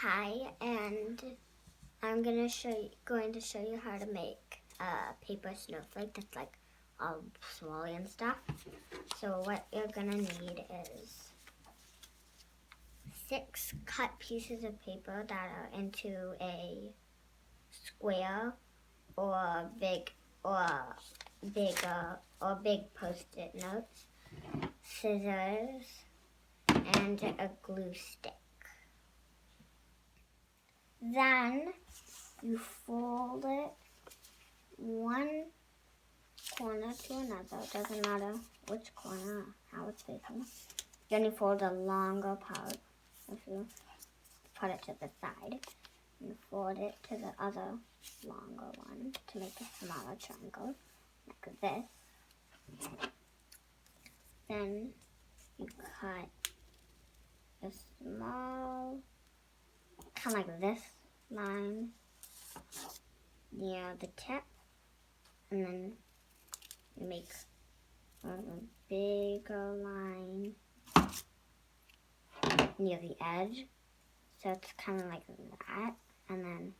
Hi, and I'm going to show you how to make a paper snowflake that's like all swirly and stuff. So what you're going to need is 6 cut pieces of paper that are into a square or big post-it notes, scissors, and a glue stick. Then you fold it one corner to another. It doesn't matter which corner, how it's facing. Then you fold the longer part. If you put it to the side, and fold it to the other longer one to make a smaller triangle, like this. Then you cut a small, kind of like this line near the tip, and then you make a bigger line near the edge, so it's kind of like that. And then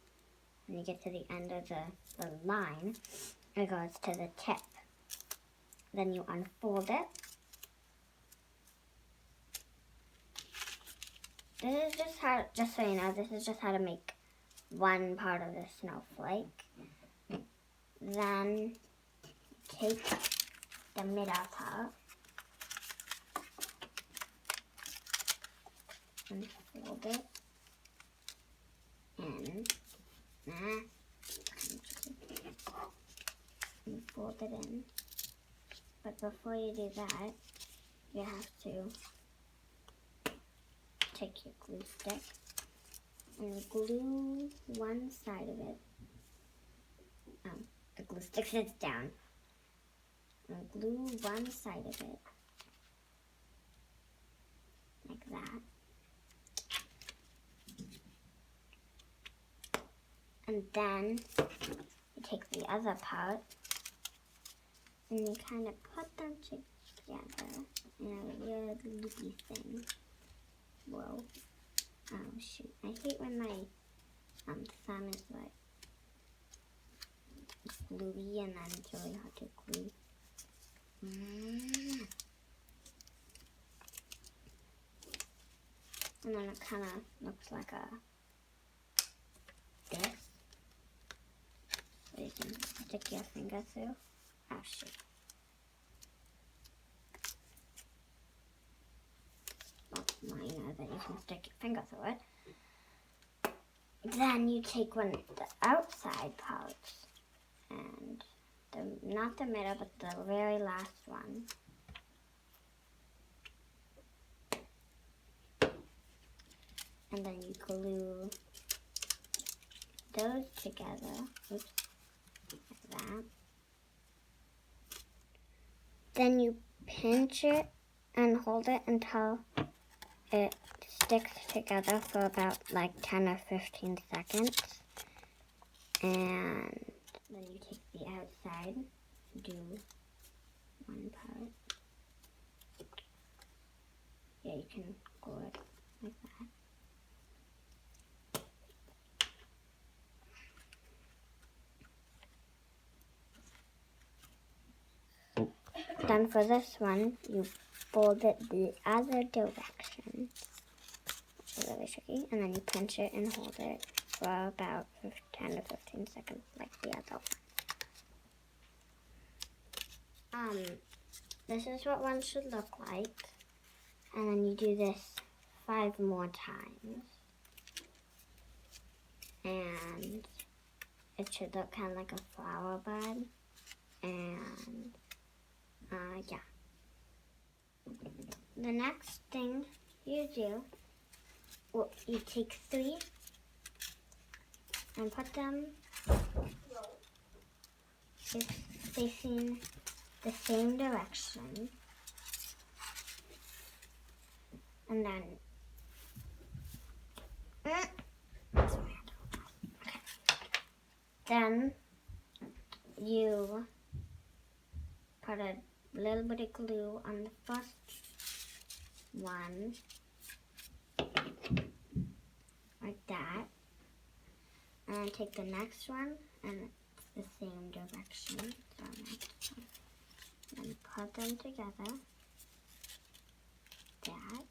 when you get to the end of the line, it goes to the tip. Then you unfold it. This is just so you know, this is just how to make one part of the snowflake. Then take the middle part and fold it in. And fold it in. But before you do that, you have to take your glue stick and glue one side of it. The glue stick sits down. And glue one side of it like that. And then you take the other part and you kind of put them together in a weird loopy thing. Whoa. Oh shoot. I hate when my thumb is like gluey and then it's really hard to glue. And then it kind of looks like this. So you can stick your finger through. Oh shoot. Well, you know that you can stick your finger through it. Then you take one of the outside parts and not the middle, but the very last one. And then you glue those together. Oops, like that. Then you pinch it and hold it until it sticks together for about like 10 or 15 seconds. And then you take the outside, do one part. Yeah, you can glue it like that. Then for this one, you fold it the other direction. It's really tricky. And then you pinch it and hold it for about 10 to 15 seconds like the other one. This is what one should look like. And then you do this 5 more times. And it should look kind of like a flower bud. And yeah. The next thing you do, well, you take 3 and put them facing the same direction. And then then you put a little bit of glue on the first one, like that. then take the next one, and it's the same direction. So next one. And put them together. That.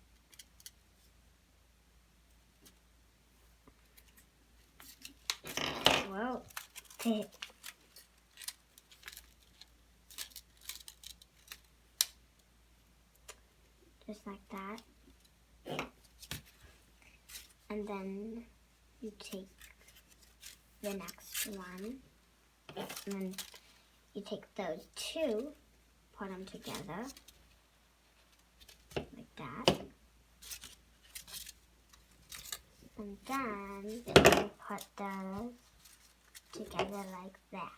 Whoa. Just like that. And then you take the next one, and then you take those two, put them together, like that. And then you put those together like that.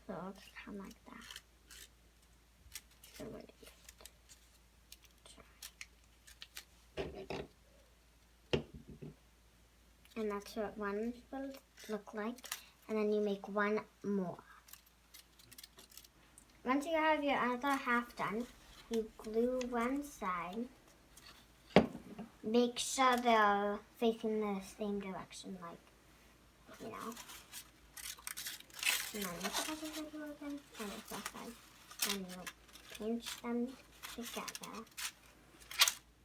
So it's kind of like that. So what do you try? And that's what one will look like. And then you make one more. Once you have your other half done, you glue one side. Make sure they're facing the same direction, like, you know. And then this side is like open, and this side. And you pinch them together.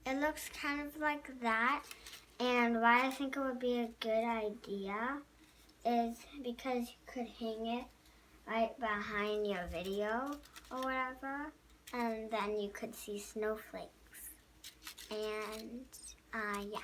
It looks kind of like that. And why I think it would be a good idea is because you could hang it right behind your video or whatever, and then you could see snowflakes. And yeah.